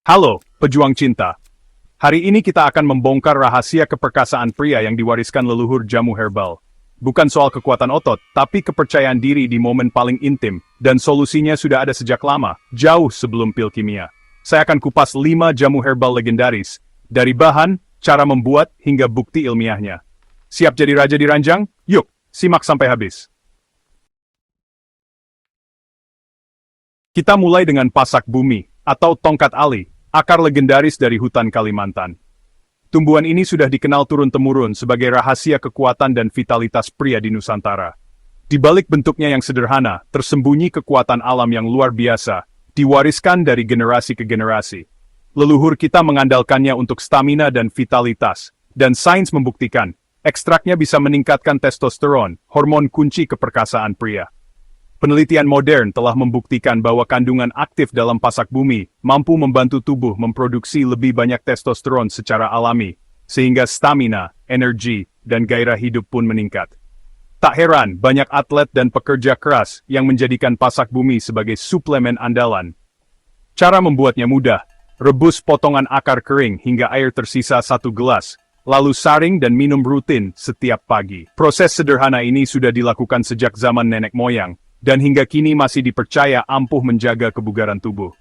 Halo, pejuang cinta. Hari ini kita akan membongkar rahasia keperkasaan pria yang diwariskan leluhur jamu herbal. Bukan soal kekuatan otot, tapi kepercayaan diri di momen paling intim, dan solusinya sudah ada sejak lama, jauh sebelum pil kimia. Saya akan kupas 5 jamu herbal legendaris, dari bahan, cara membuat, hingga bukti ilmiahnya. Siap jadi raja di ranjang? Yuk, simak sampai habis. Kita mulai dengan pasak bumi, atau tongkat ali, akar legendaris dari hutan Kalimantan. Tumbuhan ini sudah dikenal turun-temurun sebagai rahasia kekuatan dan vitalitas pria di Nusantara. Di balik bentuknya yang sederhana, tersembunyi kekuatan alam yang luar biasa, diwariskan dari generasi ke generasi. Leluhur kita mengandalkannya untuk stamina dan vitalitas, dan sains membuktikan, ekstraknya bisa meningkatkan testosteron, hormon kunci keperkasaan pria. Penelitian modern telah membuktikan bahwa kandungan aktif dalam pasak bumi mampu membantu tubuh memproduksi lebih banyak testosteron secara alami, sehingga stamina, energi, dan gairah hidup pun meningkat. Tak heran, banyak atlet dan pekerja keras yang menjadikan pasak bumi sebagai suplemen andalan. Cara membuatnya mudah, rebus potongan akar kering hingga air tersisa 1 gelas, lalu saring dan minum rutin setiap pagi. Proses sederhana ini sudah dilakukan sejak zaman nenek moyang, dan hingga kini masih dipercaya ampuh menjaga kebugaran tubuh.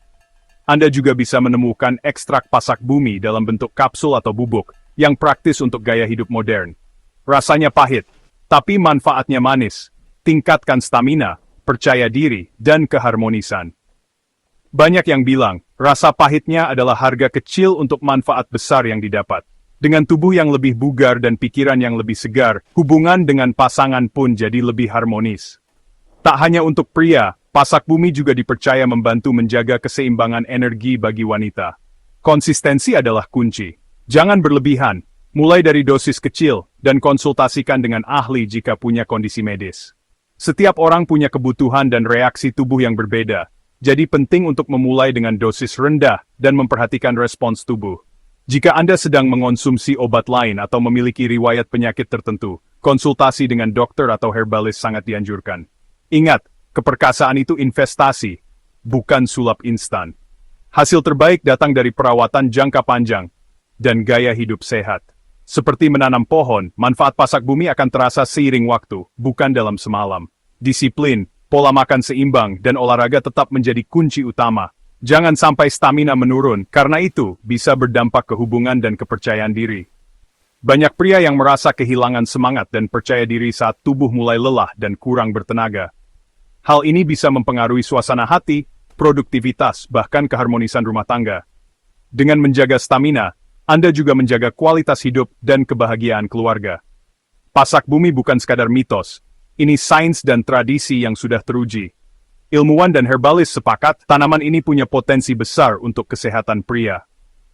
Anda juga bisa menemukan ekstrak pasak bumi dalam bentuk kapsul atau bubuk, yang praktis untuk gaya hidup modern. Rasanya pahit, tapi manfaatnya manis, tingkatkan stamina, percaya diri, dan keharmonisan. Banyak yang bilang, rasa pahitnya adalah harga kecil untuk manfaat besar yang didapat. Dengan tubuh yang lebih bugar dan pikiran yang lebih segar, hubungan dengan pasangan pun jadi lebih harmonis. Tak hanya untuk pria, pasak bumi juga dipercaya membantu menjaga keseimbangan energi bagi wanita. Konsistensi adalah kunci. Jangan berlebihan, mulai dari dosis kecil, dan konsultasikan dengan ahli jika punya kondisi medis. Setiap orang punya kebutuhan dan reaksi tubuh yang berbeda, jadi penting untuk memulai dengan dosis rendah dan memperhatikan respons tubuh. Jika Anda sedang mengonsumsi obat lain atau memiliki riwayat penyakit tertentu, konsultasi dengan dokter atau herbalis sangat dianjurkan. Ingat, keperkasaan itu investasi, bukan sulap instan. Hasil terbaik datang dari perawatan jangka panjang dan gaya hidup sehat. Seperti menanam pohon, manfaat pasak bumi akan terasa seiring waktu, bukan dalam semalam. Disiplin, pola makan seimbang, dan olahraga tetap menjadi kunci utama. Jangan sampai stamina menurun, karena itu bisa berdampak ke hubungan dan kepercayaan diri. Banyak pria yang merasa kehilangan semangat dan percaya diri saat tubuh mulai lelah dan kurang bertenaga. Hal ini bisa mempengaruhi suasana hati, produktivitas, bahkan keharmonisan rumah tangga. Dengan menjaga stamina, Anda juga menjaga kualitas hidup dan kebahagiaan keluarga. Pasak bumi bukan sekadar mitos, ini sains dan tradisi yang sudah teruji. Ilmuwan dan herbalis sepakat, tanaman ini punya potensi besar untuk kesehatan pria.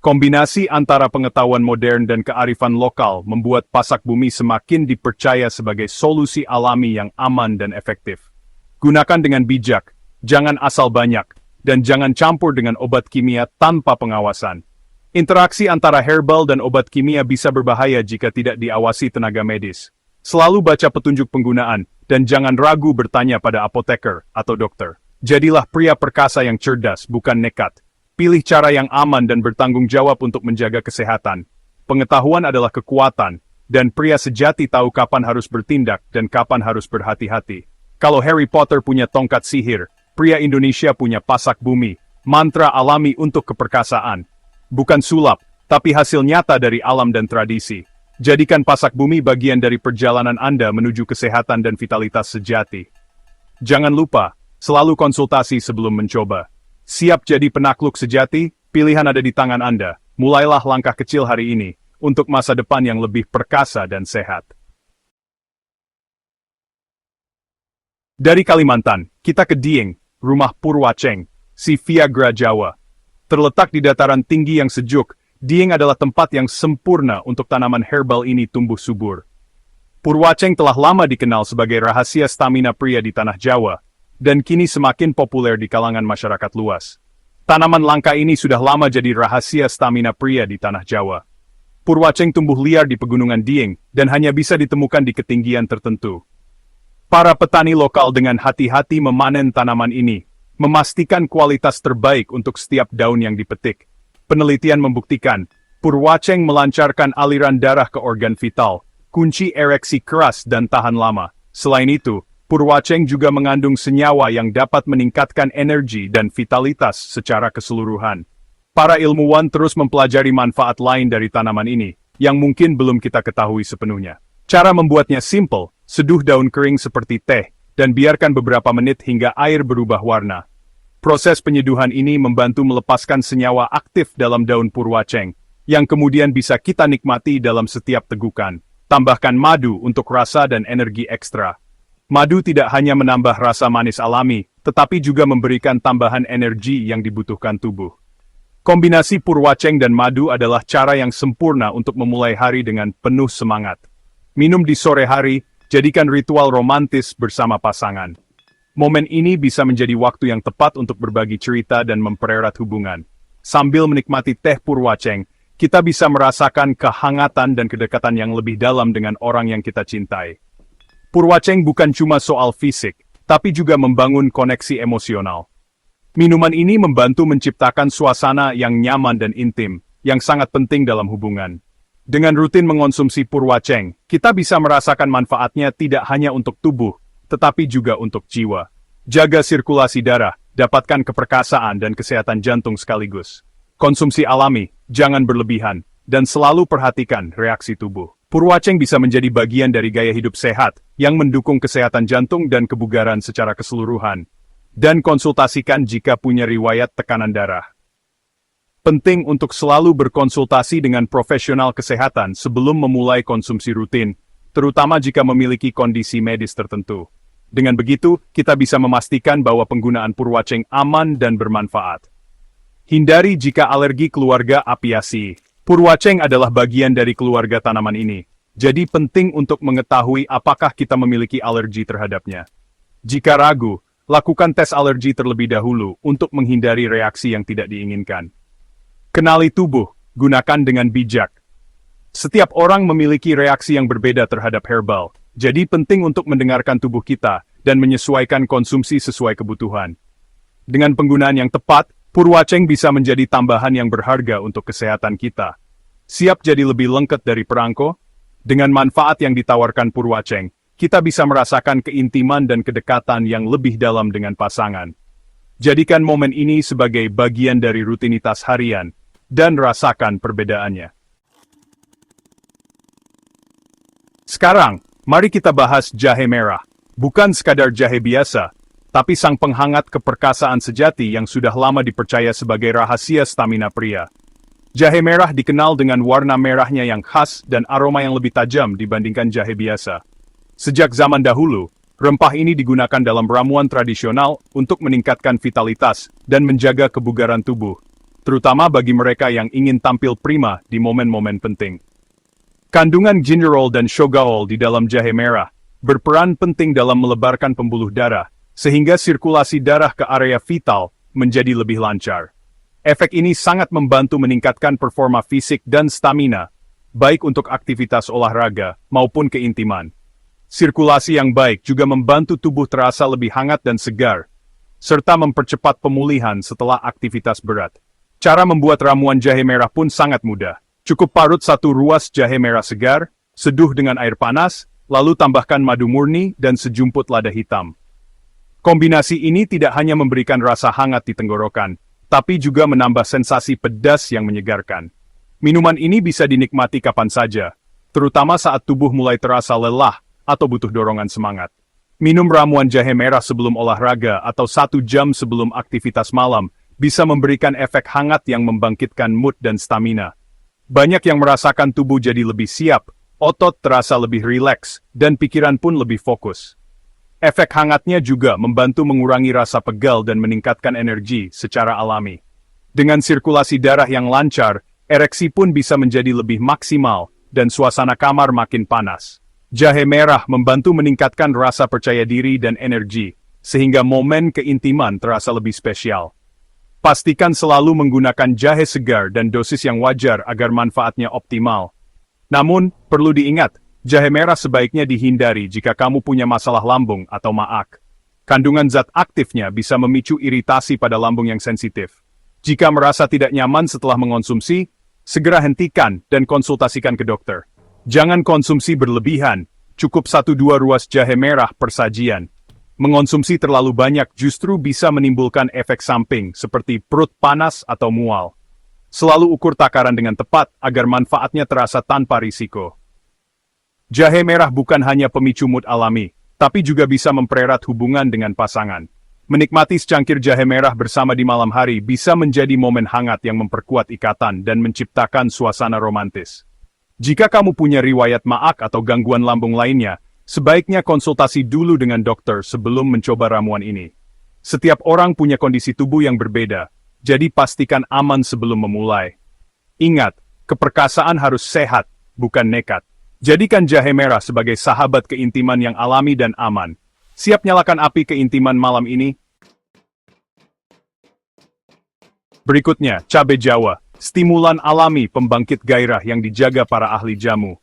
Kombinasi antara pengetahuan modern dan kearifan lokal membuat pasak bumi semakin dipercaya sebagai solusi alami yang aman dan efektif. Gunakan dengan bijak, jangan asal banyak, dan jangan campur dengan obat kimia tanpa pengawasan. Interaksi antara herbal dan obat kimia bisa berbahaya jika tidak diawasi tenaga medis. Selalu baca petunjuk penggunaan, dan jangan ragu bertanya pada apoteker atau dokter. Jadilah pria perkasa yang cerdas, bukan nekat. Pilih cara yang aman dan bertanggung jawab untuk menjaga kesehatan. Pengetahuan adalah kekuatan, dan pria sejati tahu kapan harus bertindak dan kapan harus berhati-hati. Kalau Harry Potter punya tongkat sihir, pria Indonesia punya pasak bumi, mantra alami untuk keperkasaan. Bukan sulap, tapi hasil nyata dari alam dan tradisi. Jadikan pasak bumi bagian dari perjalanan Anda menuju kesehatan dan vitalitas sejati. Jangan lupa, selalu konsultasi sebelum mencoba. Siap jadi penakluk sejati, pilihan ada di tangan Anda. Mulailah langkah kecil hari ini, untuk masa depan yang lebih perkasa dan sehat. Dari Kalimantan, kita ke Dieng, rumah Purwaceng, si Viagra Jawa. Terletak di dataran tinggi yang sejuk, Dieng adalah tempat yang sempurna untuk tanaman herbal ini tumbuh subur. Purwaceng telah lama dikenal sebagai rahasia stamina pria di tanah Jawa, dan kini semakin populer di kalangan masyarakat luas. Tanaman langka ini sudah lama jadi rahasia stamina pria di tanah Jawa. Purwaceng tumbuh liar di pegunungan Dieng, dan hanya bisa ditemukan di ketinggian tertentu. Para petani lokal dengan hati-hati memanen tanaman ini, memastikan kualitas terbaik untuk setiap daun yang dipetik. Penelitian membuktikan, Purwaceng melancarkan aliran darah ke organ vital, kunci ereksi keras dan tahan lama. Selain itu, Purwaceng juga mengandung senyawa yang dapat meningkatkan energi dan vitalitas secara keseluruhan. Para ilmuwan terus mempelajari manfaat lain dari tanaman ini, yang mungkin belum kita ketahui sepenuhnya. Cara membuatnya simple, seduh daun kering seperti teh, dan biarkan beberapa menit hingga air berubah warna. Proses penyeduhan ini membantu melepaskan senyawa aktif dalam daun Purwaceng, yang kemudian bisa kita nikmati dalam setiap tegukan. Tambahkan madu untuk rasa dan energi ekstra. Madu tidak hanya menambah rasa manis alami, tetapi juga memberikan tambahan energi yang dibutuhkan tubuh. Kombinasi Purwaceng dan madu adalah cara yang sempurna untuk memulai hari dengan penuh semangat. Minum di sore hari, jadikan ritual romantis bersama pasangan. Momen ini bisa menjadi waktu yang tepat untuk berbagi cerita dan mempererat hubungan. Sambil menikmati teh Purwaceng, kita bisa merasakan kehangatan dan kedekatan yang lebih dalam dengan orang yang kita cintai. Purwaceng bukan cuma soal fisik, tapi juga membangun koneksi emosional. Minuman ini membantu menciptakan suasana yang nyaman dan intim, yang sangat penting dalam hubungan. Dengan rutin mengonsumsi Purwaceng, kita bisa merasakan manfaatnya tidak hanya untuk tubuh, tetapi juga untuk jiwa. Jaga sirkulasi darah, dapatkan keperkasaan dan kesehatan jantung sekaligus. Konsumsi alami, jangan berlebihan, dan selalu perhatikan reaksi tubuh. Purwaceng bisa menjadi bagian dari gaya hidup sehat, yang mendukung kesehatan jantung dan kebugaran secara keseluruhan. Dan konsultasikan jika punya riwayat tekanan darah. Penting untuk selalu berkonsultasi dengan profesional kesehatan sebelum memulai konsumsi rutin, terutama jika memiliki kondisi medis tertentu. Dengan begitu, kita bisa memastikan bahwa penggunaan Purwaceng aman dan bermanfaat. Hindari jika alergi keluarga Apiaceae. Purwaceng adalah bagian dari keluarga tanaman ini, jadi penting untuk mengetahui apakah kita memiliki alergi terhadapnya. Jika ragu, lakukan tes alergi terlebih dahulu untuk menghindari reaksi yang tidak diinginkan. Kenali tubuh, gunakan dengan bijak. Setiap orang memiliki reaksi yang berbeda terhadap herbal, jadi penting untuk mendengarkan tubuh kita dan menyesuaikan konsumsi sesuai kebutuhan. Dengan penggunaan yang tepat, Purwaceng bisa menjadi tambahan yang berharga untuk kesehatan kita. Siap jadi lebih lengket dari perangko? Dengan manfaat yang ditawarkan Purwaceng, kita bisa merasakan keintiman dan kedekatan yang lebih dalam dengan pasangan. Jadikan momen ini sebagai bagian dari rutinitas harian, dan rasakan perbedaannya. Sekarang, mari kita bahas jahe merah. Bukan sekadar jahe biasa, tapi sang penghangat keperkasaan sejati yang sudah lama dipercaya sebagai rahasia stamina pria. Jahe merah dikenal dengan warna merahnya yang khas dan aroma yang lebih tajam dibandingkan jahe biasa. Sejak zaman dahulu, rempah ini digunakan dalam ramuan tradisional untuk meningkatkan vitalitas dan menjaga kebugaran tubuh, terutama bagi mereka yang ingin tampil prima di momen-momen penting. Kandungan gingerol dan shogaol di dalam jahe merah berperan penting dalam melebarkan pembuluh darah, sehingga sirkulasi darah ke area vital menjadi lebih lancar. Efek ini sangat membantu meningkatkan performa fisik dan stamina, baik untuk aktivitas olahraga maupun keintiman. Sirkulasi yang baik juga membantu tubuh terasa lebih hangat dan segar, serta mempercepat pemulihan setelah aktivitas berat. Cara membuat ramuan jahe merah pun sangat mudah. Cukup parut 1 ruas jahe merah segar, seduh dengan air panas, lalu tambahkan madu murni dan sejumput lada hitam. Kombinasi ini tidak hanya memberikan rasa hangat di tenggorokan, tapi juga menambah sensasi pedas yang menyegarkan. Minuman ini bisa dinikmati kapan saja, terutama saat tubuh mulai terasa lelah atau butuh dorongan semangat. Minum ramuan jahe merah sebelum olahraga atau 1 jam sebelum aktivitas malam bisa memberikan efek hangat yang membangkitkan mood dan stamina. Banyak yang merasakan tubuh jadi lebih siap, otot terasa lebih rileks, dan pikiran pun lebih fokus. Efek hangatnya juga membantu mengurangi rasa pegal dan meningkatkan energi secara alami. Dengan sirkulasi darah yang lancar, ereksi pun bisa menjadi lebih maksimal, dan suasana kamar makin panas. Jahe merah membantu meningkatkan rasa percaya diri dan energi, sehingga momen keintiman terasa lebih spesial. Pastikan selalu menggunakan jahe segar dan dosis yang wajar agar manfaatnya optimal. Namun, perlu diingat, jahe merah sebaiknya dihindari jika kamu punya masalah lambung atau maag. Kandungan zat aktifnya bisa memicu iritasi pada lambung yang sensitif. Jika merasa tidak nyaman setelah mengonsumsi, segera hentikan dan konsultasikan ke dokter. Jangan konsumsi berlebihan, cukup 1-2 ruas jahe merah per sajian. Mengonsumsi terlalu banyak justru bisa menimbulkan efek samping seperti perut panas atau mual. Selalu ukur takaran dengan tepat agar manfaatnya terasa tanpa risiko. Jahe merah bukan hanya pemicu mood alami, tapi juga bisa mempererat hubungan dengan pasangan. Menikmati secangkir jahe merah bersama di malam hari bisa menjadi momen hangat yang memperkuat ikatan dan menciptakan suasana romantis. Jika kamu punya riwayat maag atau gangguan lambung lainnya, sebaiknya konsultasi dulu dengan dokter sebelum mencoba ramuan ini. Setiap orang punya kondisi tubuh yang berbeda, jadi pastikan aman sebelum memulai. Ingat, keperkasaan harus sehat, bukan nekat. Jadikan jahe merah sebagai sahabat keintiman yang alami dan aman. Siap nyalakan api keintiman malam ini? Berikutnya, cabai Jawa, stimulan alami pembangkit gairah yang dijaga para ahli jamu.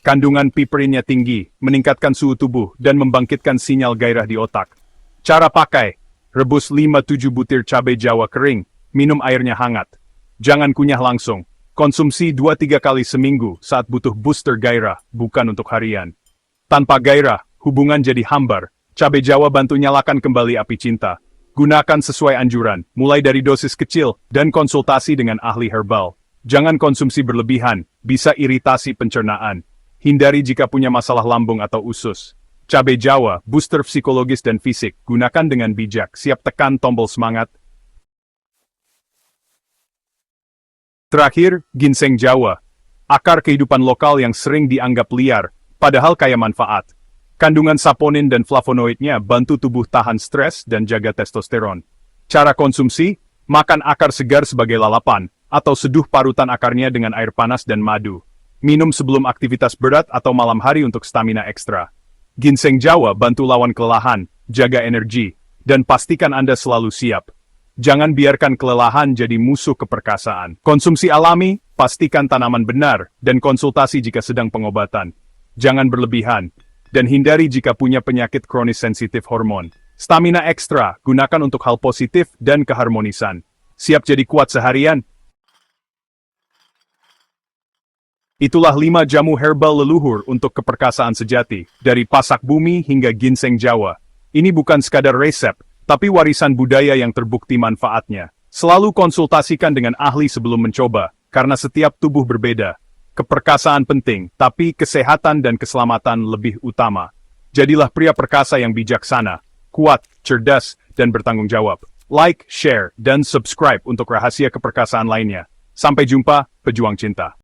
Kandungan piperinnya tinggi, meningkatkan suhu tubuh, dan membangkitkan sinyal gairah di otak. Cara pakai, rebus 5-7 butir cabai Jawa kering, minum airnya hangat. Jangan kunyah langsung, konsumsi 2-3 kali seminggu saat butuh booster gairah, bukan untuk harian. Tanpa gairah, hubungan jadi hambar. Cabai Jawa bantu nyalakan kembali api cinta. Gunakan sesuai anjuran, mulai dari dosis kecil, dan konsultasi dengan ahli herbal. Jangan konsumsi berlebihan, bisa iritasi pencernaan. Hindari jika punya masalah lambung atau usus. Cabai Jawa, booster psikologis dan fisik, gunakan dengan bijak, siap tekan tombol semangat. Terakhir, ginseng Jawa. Akar kehidupan lokal yang sering dianggap liar, padahal kaya manfaat. Kandungan saponin dan flavonoidnya bantu tubuh tahan stres dan jaga testosteron. Cara konsumsi, makan akar segar sebagai lalapan, atau seduh parutan akarnya dengan air panas dan madu. Minum sebelum aktivitas berat atau malam hari untuk stamina ekstra. Ginseng Jawa bantu lawan kelelahan, jaga energi, dan pastikan Anda selalu siap. Jangan biarkan kelelahan jadi musuh keperkasaan. Konsumsi alami, pastikan tanaman benar, dan konsultasi jika sedang pengobatan. Jangan berlebihan. Dan hindari jika punya penyakit kronis sensitif hormon. Stamina ekstra, gunakan untuk hal positif dan keharmonisan. Siap jadi kuat seharian? Itulah 5 jamu herbal leluhur untuk keperkasaan sejati, dari pasak bumi hingga ginseng Jawa. Ini bukan sekadar resep, tapi warisan budaya yang terbukti manfaatnya. Selalu konsultasikan dengan ahli sebelum mencoba, karena setiap tubuh berbeda. Keperkasaan penting, tapi kesehatan dan keselamatan lebih utama. Jadilah pria perkasa yang bijaksana, kuat, cerdas, dan bertanggung jawab. Like, share, dan subscribe untuk rahasia keperkasaan lainnya. Sampai jumpa, pejuang cinta.